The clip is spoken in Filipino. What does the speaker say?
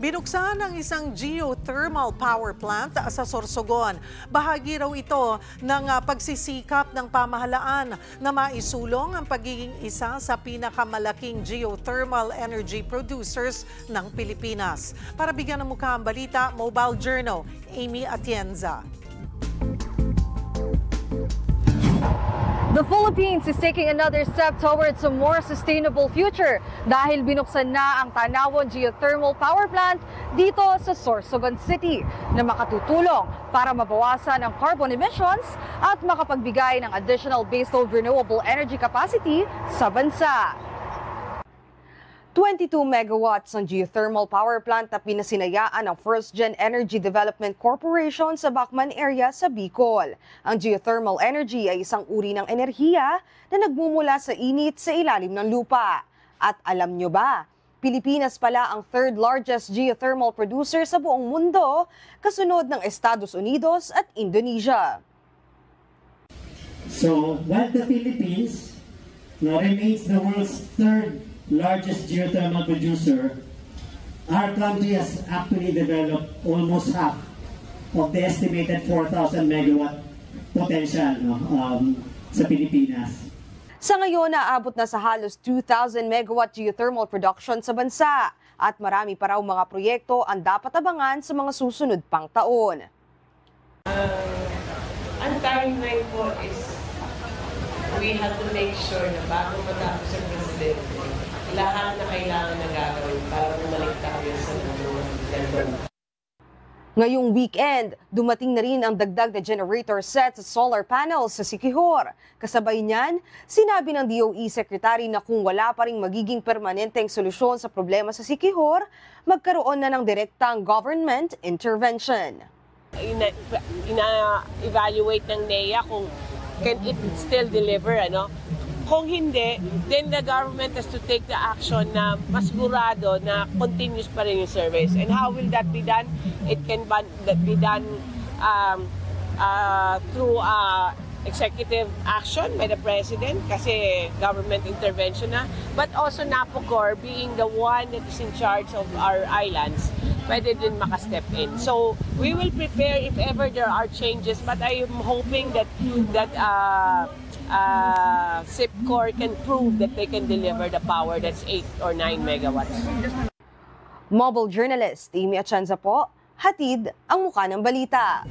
Binuksan ang isang geothermal power plant sa Sorsogon. Bahagi raw ito ng pagsisikap ng pamahalaan na maisulong ang pagiging isa sa pinakamalaking geothermal energy producers ng Pilipinas. Para bigyan ng mukha ang balita, Mobile Journal, Amy Atienza. The Philippines is taking another step towards a more sustainable future dahil binuksan na ang Tanawon Geothermal Power Plant dito sa Sorsogon City na makatutulong para mabawasan ang carbon emissions at makapagbigay ng additional baseload renewable energy capacity sa bansa. 22 megawatts ang geothermal power plant na pinasinayaan ng First Gen Energy Development Corporation sa Bacman area sa Bicol. Ang geothermal energy ay isang uri ng enerhiya na nagmumula sa init sa ilalim ng lupa. At alam nyo ba, Pilipinas pala ang third largest geothermal producer sa buong mundo, kasunod ng Estados Unidos at Indonesia. So, while the Philippines now remains the world's third largest geothermal producer, our country has actually developed almost half of the estimated 4,000 megawatt potential sa Pilipinas. Sa ngayon, naabot na sa halos 2,000 megawatt geothermal production sa bansa at marami pa raw mga proyekto ang dapat abangan sa mga susunod pang taon. Ang timeline po is we have to make sure na bago matapos ang presidente, lahat na kailangan na gagawin para bumalik tayo sa number 1. Ngayong weekend, dumating na rin ang dagdag na generator set sa solar panels sa Siquijor. Kasabay niyan, sinabi ng DOE Secretary na kung wala pa ring magiging permanenteng solusyon sa problema sa Siquijor, magkaroon na ng direktang government intervention. Ina-evaluate ng NEA kung can it still deliver, ano? Kung hindi, then the government has to take the action na masigurado na continuous pa rin yung service. And how will that be done? It can be done through executive action by the President kasi government intervention na. But also NAPOCOR being the one that is in charge of our islands, pwede din makastep in. So we will prepare if ever there are changes, but I am hoping that SIPCOR can prove that they can deliver the power that's 8 or 9 megawatts. Mobile journalist Amy Atienza po, hatid ang mukha ng balita.